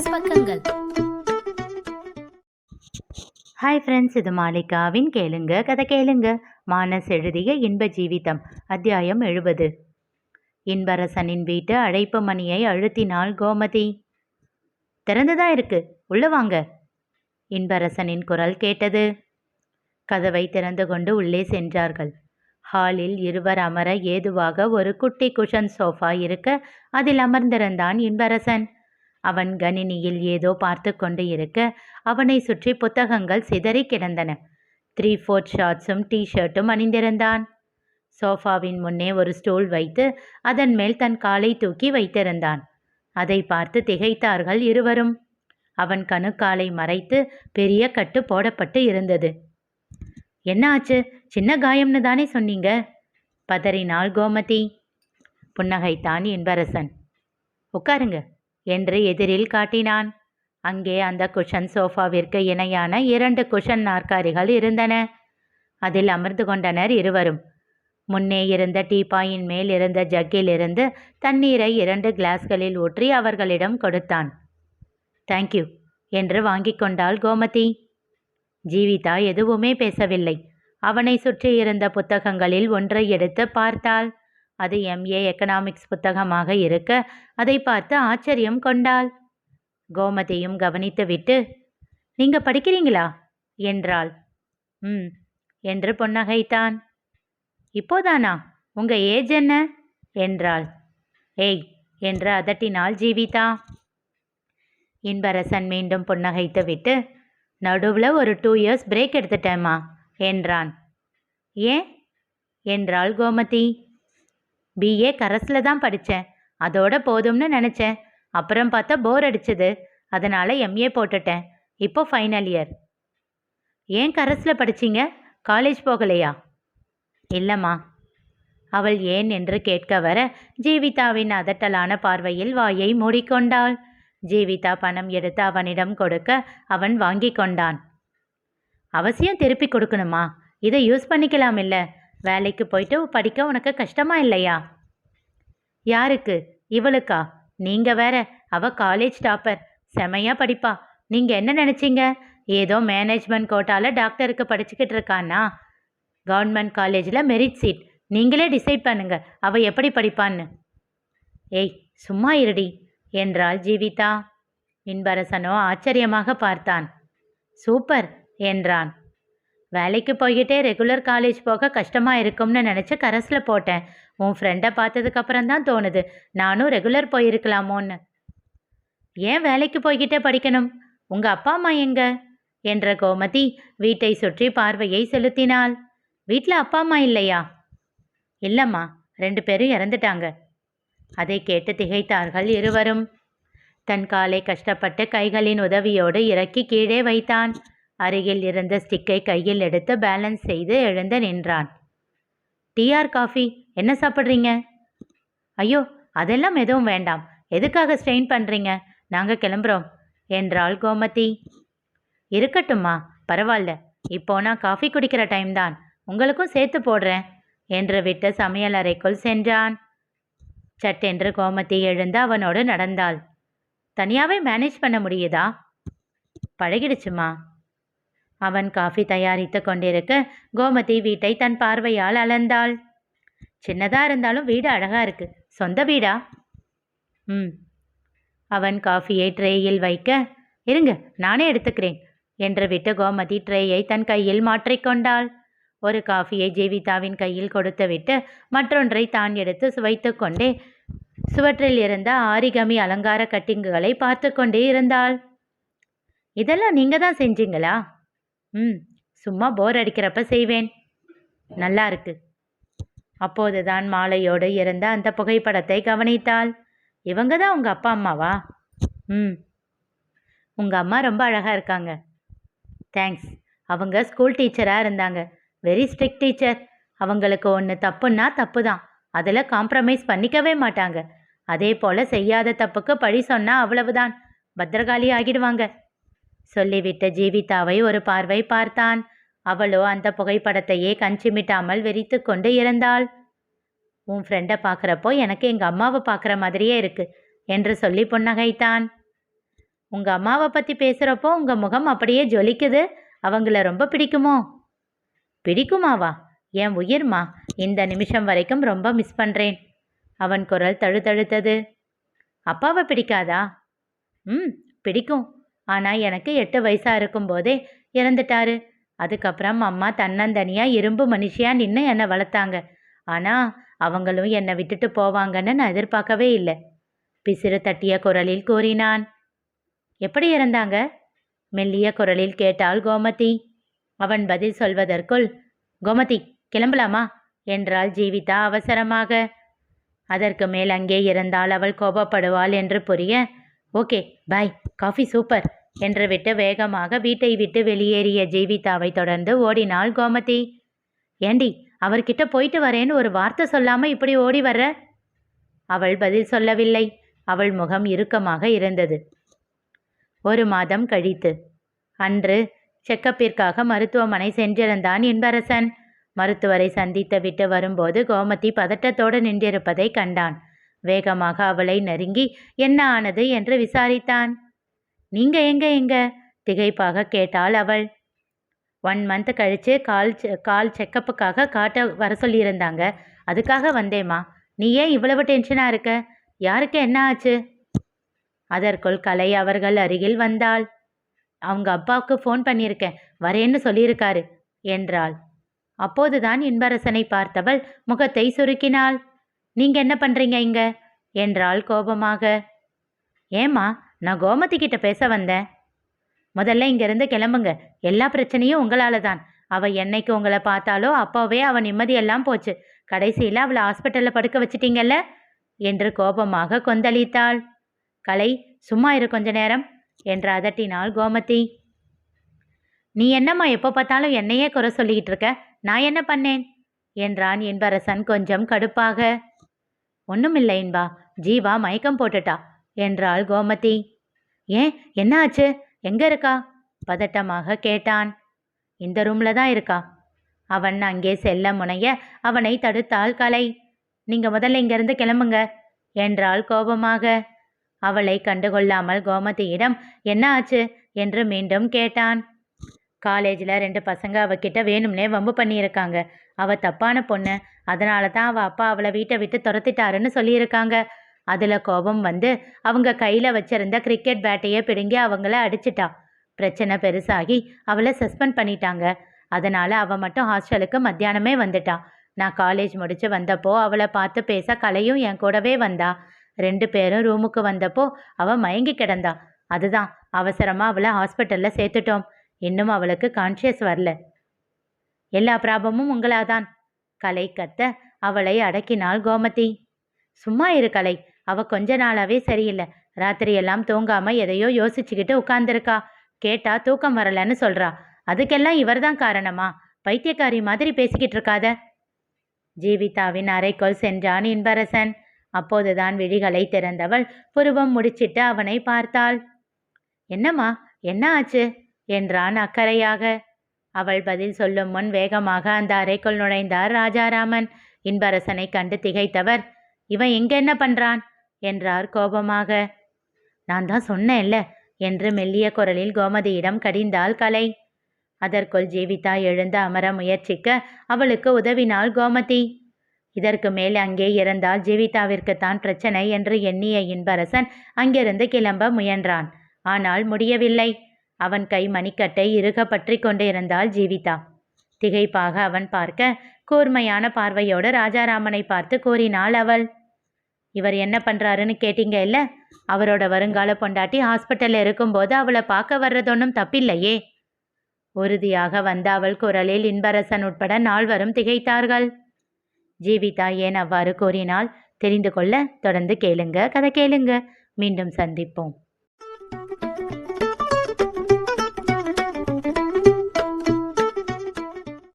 Minus பக்கங்கள். Hi friends, இது மாலிகாவின் கேளுங்க கதை கேளுங்க. மானஸ் எழுதிய இன்ப ஜீவிதம், அத்தியாயம் 70. இன்பரசனின் வீட்டு அழைப்பு மணியை அழுத்தினாள் கோமதி. திறந்துதான் இருக்கு, உள்ள வாங்க. இன்பரசனின் குரல் கேட்டது. கதவை திறந்து கொண்டு உள்ளே சென்றார்கள். ஹாலில் இருவர் அமர ஏதுவாக ஒரு குட்டி குஷன் சோஃபா இருக்க அதில் அமர்ந்திருந்தான் இன்பரசன். அவன் கணினியில் ஏதோ பார்த்து கொண்டு இருக்க அவனை சுற்றி புத்தகங்கள் சிதறி கிடந்தன. 3/4 ஷார்ட்ஸும் டிஷர்ட்டும் அணிந்திருந்தான். சோஃபாவின் முன்னே ஒரு ஸ்டூல் வைத்து அதன் மேல் தன் காலை தூக்கி வைத்திருந்தான். அதை பார்த்து திகைத்தார்கள் இருவரும். அவன் கணுக்காலை மறைத்து பெரிய கட்டு போடப்பட்டு இருந்தது. என்ன ஆச்சு? சின்ன காயம்னு தானே சொன்னீங்க? பதறினாள் கோமதி. புன்னகைத்தான் இன்பரசன். உட்காருங்க என்று எதிரில் காட்டினான். அங்கே அந்த குஷன் சோஃபாவிற்கு இணையான 2 குஷன் நாற்காலிகள் இருந்தன. அதில் அமர்ந்து கொண்டனர் இருவரும். முன்னே இருந்த டீப்பாயின் மேல் இருந்த ஜக்கில் இருந்து தண்ணீரை 2 கிளாஸ்களில் ஊற்றி அவர்களிடம் கொடுத்தான். தேங்க்யூ என்று வாங்கி கொண்டாள் கோமதி. ஜீவிதா எதுவுமே பேசவில்லை. அவனை சுற்றி இருந்த புத்தகங்களில் ஒன்றை எடுத்து பார்த்தாள். அது MA எக்கனாமிக்ஸ் புத்தகமாக இருக்க அதை பார்த்து ஆச்சரியம் கொண்டாள். கோமதியும் கவனித்துவிட்டு, நீங்க படிக்கிறீங்களா என்றாள். என்று புன்னகைத்தான். இப்போதானா? உங்க ஏஜ் என்ன என்றாள். ஏய் என்று அதட்டினாள் ஜீவிதா. இன்பரசன் மீண்டும் புன்னகைத்து விட்டு, நடுவில் ஒரு 2 இயர்ஸ் பிரேக் எடுத்துட்டேம்மா என்றான். ஏன் என்றாள் கோமதி. BA கரஸில் தான் படித்தேன், அதோட போதும்னு நினச்சேன். அப்புறம் பார்த்தா போர் அடிச்சது, அதனால் MA போட்டுட்டேன். இப்போ ஃபைனல் இயர். ஏன் கரஸில் படிச்சிங்க? காலேஜ் போகலையா? இல்லைம்மா. அவள் ஏன் என்று கேட்க வர ஜீவிதாவின் அதட்டலான பார்வையில் வாயை மூடிக்கொண்டாள். ஜீவிதா பணம் எடுத்து அவனிடம் கொடுக்க அவன் வாங்கி கொண்டான். அவசியம் திருப்பி கொடுக்கணுமா? இதை யூஸ் பண்ணிக்கலாம் இல்லை? வேலைக்கு போயிட்டு படிக்க உனக்கு கஷ்டமா இல்லையா? யாருக்கு? இவளுக்கா? நீங்கள் வேற. அவள் காலேஜ் டாப்பர், செமையாக படிப்பா. நீங்கள் என்ன நினச்சிங்க? ஏதோ மேனேஜ்மெண்ட் கோட்டாவில் டாக்டருக்கு படிச்சுக்கிட்டு இருக்கான்னா? கவர்மெண்ட் காலேஜில் மெரிட் சீட். நீங்களே டிசைட் பண்ணுங்க அவள் எப்படி படிப்பான்னு. ஏய் சும்மா இருடி என்றாள் ஜீவிதா. இன்பரசனோ ஆச்சரியமாக பார்த்தான். சூப்பர் என்றான். வேலைக்கு போய்கிட்டே ரெகுலர் காலேஜ் போக கஷ்டமாக இருக்கும்னு நினச்சி கரஸில் போட்டேன். உன் ஃப்ரெண்டை பார்த்ததுக்கப்புறம் தான் தோணுது நானும் ரெகுலர் போயிருக்கலாமோன்னு. ஏன் வேலைக்கு போய்கிட்டே படிக்கணும்? உங்கள் அப்பா அம்மா எங்க என்ற கோமதி வீட்டை சுற்றி பார்வையை செலுத்தினாள். வீட்டில் அப்பா அம்மா இல்லையா? இல்லைம்மா, 2 பேரும் இறந்துட்டாங்க. அதை கேட்டு திகைத்தார்கள் இருவரும். தன் காலை கஷ்டப்பட்டு கைகளின் உதவியோடு இறக்கி கீழே வைத்தான். அருகில் இருந்த ஸ்டிக்கை கையில் எடுத்து பேலன்ஸ் செய்து எழுந்து நின்றான். டீஆர் காஃபி என்ன சாப்பிட்றீங்க? ஐயோ அதெல்லாம் எதுவும் வேண்டாம். எதுக்காக ஸ்ட்ரெயின் பண்ணுறீங்க? நாங்கள் கிளம்புறோம் என்றாள் கோமதி. இருக்கட்டும்மா, பரவாயில்ல. இப்போ நான் காஃபி குடிக்கிற டைம் தான், உங்களுக்கும் சேர்த்து போடுறேன் என்று விட்டு சமையல் அறைக்குள் சென்றான். சட்டென்று கோமதி எழுந்து அவனோடு நடந்தாள். தனியாகவே மேனேஜ் பண்ண முடியுதா? பழகிடுச்சுமா. அவன் காஃபி தயாரித்து கொண்டிருக்க கோமதி வீட்டை தன் பார்வையால் அளந்தாள். சின்னதாக இருந்தாலும் வீடு அழகாக இருக்கு. சொந்த வீடா? அவன் காஃபியை ட்ரேயில் வைக்க, இருங்க நானே எடுத்துக்கிறேன் என்று விட்டு கோமதி ட்ரேயை தன் கையில் மாற்றிக்கொண்டாள். ஒரு காஃபியை ஜீவிதாவின் கையில் கொடுத்துவிட்டு மற்றொன்றை தான் எடுத்து சுவைத்து கொண்டே சுவற்றில் இருந்த ஆரிகமி அலங்கார கட்டிங்குகளை பார்த்து கொண்டே இருந்தாள். இதெல்லாம் நீங்கள் தான் செஞ்சீங்களா? சும்மா போர் அடிக்கிறப்ப செய்வேன். நல்லா இருக்கு. அப்போதுதான் மாலையோடு இருந்த அந்த புகைப்படத்தை கவனித்தாள். இவங்க தான் உங்கள் அப்பா அம்மாவா? உங்கள் அம்மா ரொம்ப அழகாக இருக்காங்க. தேங்க்ஸ். அவங்க ஸ்கூல் டீச்சராக இருந்தாங்க. Very strict teacher. அவங்களுக்கு ஒன்று தப்புன்னா தப்பு தான், அதில் காம்ப்ரமைஸ் பண்ணிக்கவே மாட்டாங்க. அதே போல் செய்யாத தப்புக்கு பழி சொன்னால் அவ்வளவுதான், பத்திரகாளி ஆகிடுவாங்க சொல்லிவிட்டு ஜீவிதாவை ஒரு பார்வை பார்த்தான். அவளோ அந்த புகைப்படத்தையே கஞ்சிமிட்டாமல் வெறித்து கொண்டு இருந்தாள். உன் ஃப்ரெண்டை பார்க்குறப்போ எனக்கு எங்கள் அம்மாவை பார்க்குற மாதிரியே இருக்கு என்று சொல்லி புன்னகைத்தான். உங்கள் அம்மாவை பற்றி பேசுகிறப்போ உங்கள் முகம் அப்படியே ஜொலிக்குது. அவங்கள ரொம்ப பிடிக்குமோ? பிடிக்குமாவா? என் உயிர்மா, இந்த நிமிஷம் வரைக்கும் ரொம்ப மிஸ் பண்ணுறேன். அவன் குரல் தழுதழுத்தது. அப்பாவை பிடிக்காதா? பிடிக்கும். ஆனால் எனக்கு 8 வயசாக இருக்கும்போதே இறந்துட்டாரு. அதுக்கப்புறம் அம்மா தன்னந்தனியாக இரும்பு மனுஷியாக நின்று என்னை வளர்த்தாங்க. ஆனால் அவங்களும் என்னை விட்டுட்டு போவாங்கன்னு நான் எதிர்பார்க்கவே இல்லை. பிசிறு தட்டிய குரலில் கூறினான். எப்படி இறந்தாங்க? மெல்லிய குரலில் கேட்டாள் கோமதி. அவன் பதில் சொல்வதற்குள், கோமதி கிளம்பலாமா என்றாள் ஜீவிதா அவசரமாக. அதற்கு மேல் அங்கே இருந்தால் அவள் கோபப்படுவாள் என்று புரிய, ஓகே பாய், காஃபி சூப்பர் என்று விட்டு வேகமாக வீட்டை விட்டு வெளியேறிய ஜீவிதாவை தொடர்ந்து ஓடினாள் கோமதி. ஏண்டி, அவர்கிட்ட போயிட்டு வரேன்னு ஒரு வார்த்தை சொல்லாமல் இப்படி ஓடி வர்ற? அவள் பதில் சொல்லவில்லை. அவள் முகம் இறுக்கமாக இருந்தது. 1 மாதம் கழித்து அன்று செக்கப்பிற்காக மருத்துவமனை சென்றிருந்தான் இன்பரசன். மருத்துவரை சந்தித்து விட்டு வரும்போது கோமதி பதட்டத்தோடு நின்றிருப்பதை கண்டான். வேகமாக அவளை நெருங்கி என்ன ஆனது என்று விசாரித்தான். நீங்க எங்க திகைப்பாக கேட்டாள் அவள். 1 மந்த் கழித்து கால் செக்கப்புக்காக காட்ட வர சொல்லியிருந்தாங்க. அதுக்காக வந்தேம்மா. நீ ஏன் இவ்வளவு டென்ஷனாக இருக்க? யாருக்கு என்ன ஆச்சு? அதற்குள் கலை அவர்கள் அருகில் வந்தாள். அவங்க அப்பாவுக்கு ஃபோன் பண்ணியிருக்கேன், வரேன்னு சொல்லியிருக்காரு என்றாள். அப்போதுதான் இன்பரசனை பார்த்தவள் முகத்தை சுருக்கினாள். நீங்க என்ன பண்றீங்க இங்க என்றாள் கோபமாக. ஏம்மா, நான் கோமதி கிட்ட பேச வந்தேன். முதல்ல இங்கிருந்து கிளம்புங்க. எல்லா பிரச்சனையும் உங்களால தான். அவள் என்னைக்கு உங்களை பார்த்தாலோ அப்போவே அவள் நிம்மதியெல்லாம் போச்சு. கடைசியில் அவளை ஹாஸ்பிட்டலில் படுக்க வச்சிட்டீங்கல்ல என்று கோபமாக கொந்தளித்தாள். கலை, சும்மா இரு கொஞ்ச நேரம் என்று அதட்டினாள் கோமதி. நீ என்னம்மா எப்போ பார்த்தாலும் என்னையே குறை சொல்லிக்கிட்டு இருக்க? நான் என்ன பண்ணேன் என்றான் இன்பரசன் கொஞ்சம் கடுப்பாக. ஒன்றுமில்லை இன்பா, ஜீவா மயக்கம் போட்டுட்டா என்றாள் கோமதி. ஏன், என்ன ஆச்சு? எங்கே இருக்கா பதட்டமாக கேட்டான். இந்த ரூமில் தான் இருக்கா. அவன் அங்கே செல்ல முனைய அவனை தடுத்தாள் கலை. நீங்கள் முதல்ல இங்கேருந்து கிளம்புங்க என்றாள் கோபமாக. அவளை கண்டுகொள்ளாமல் கோமதியிடம் என்ன ஆச்சு என்று மீண்டும் கேட்டான். காலேஜில் 2 பசங்க அவகிட்ட வேணும்னே வம்பு பண்ணியிருக்காங்க. அவள் தப்பான பொண்ணு, அதனால தான் அவள் அப்பா அவளை வீட்டை விட்டு துரத்திட்டாருன்னு சொல்லியிருக்காங்க. அதில் கோபம் வந்து அவங்க கையில் வச்சிருந்த கிரிக்கெட் பேட்டையே பிடுங்கி அவங்கள அடிச்சிட்டா. பிரச்சனை பெருசாகி அவளை சஸ்பெண்ட் பண்ணிட்டாங்க. அதனால் அவள் மட்டும் ஹாஸ்டலுக்கு மத்தியானமே வந்துட்டா. நான் காலேஜ் முடித்து வந்தப்போ அவளை பார்த்து பேச கலையும் என் கூடவே வந்தா. 2 பேரும் ரூமுக்கு வந்தப்போ அவள் மயங்கி கிடந்தா. அதுதான் அவசரமாக அவளை ஹாஸ்பிட்டலில் சேர்த்துட்டோம். இன்னும் அவளுக்கு கான்ஷியஸ் வரல. எல்லா ப்ராப்ளமும் உங்களாதான் கலை கத்த அவளை அடக்கினாள் கோமதி. சும்மா இரு கலை, அவள் கொஞ்ச நாளாவே சரியில்லை. ராத்திரியெல்லாம் தூங்காமல் எதையோ யோசிச்சுக்கிட்டு உட்கார்ந்துருக்கா. கேட்டா தூக்கம் வரலன்னு சொல்கிறா. அதுக்கெல்லாம் இவர்தான் காரணமா? பைத்தியக்காரி மாதிரி பேசிக்கிட்டு இருக்காத. ஜீவிதாவின் அறைக்குள் சென்றான் இன்பரசன். அப்போதுதான் விழிகளை திறந்தவள் புருவம் முடிச்சிட்டு அவனை பார்த்தாள். என்னம்மா, என்ன ஆச்சு என்றான் அக்கறையாக. அவள் பதில் சொல்லும் முன் வேகமாக அந்த அறைக்குள் நுழைந்தார் ராஜாராமன். இன்பரசனை கண்டு திகைத்தவர், இவன் இங்க என்ன பண்றான் என்றார் கோபமாக. நான் தான் சொன்னேன்ல என்று மெல்லிய குரலில் கோமதியிடம் கடிந்தாள் கலை. அதற்குள் ஜீவிதா எழுந்து அமர முயற்சிக்க அவளுக்கு உதவினாள் கோமதி. இதற்கு மேல் அங்கே இருந்தால் ஜீவிதாவிற்குத்தான் பிரச்சனை என்று எண்ணிய இன்பரசன் அங்கிருந்து கிளம்ப முயன்றான். ஆனால் முடியவில்லை. அவன் கை மணிக்கட்டை இறுக பற்றி கொண்டிருந்தாள் ஜீவிதா. திகைப்பாக அவன் பார்க்க கூர்மையான பார்வையோடு ராஜாராமனை பார்த்து கூறினாள் அவள். இவர் என்ன பண்றாருன்னு கேட்டீங்க இல்ல? அவரோட வருங்கால பொண்டாட்டி ஹாஸ்பிட்டலில் இருக்கும்போது அவளை பார்க்க வர்றதொன்னும் தப்பில்லையே. உறுதியாக வந்த அவள் குரலில் இன்பரசன் உட்பட 4 திகைத்தார்கள். ஜீவிதா ஏன் அவ்வாறு கூறினாள் தெரிந்து கொள்ள தொடர்ந்து கேளுங்க. கதை கேளுங்க. மீண்டும் சந்திப்போம்.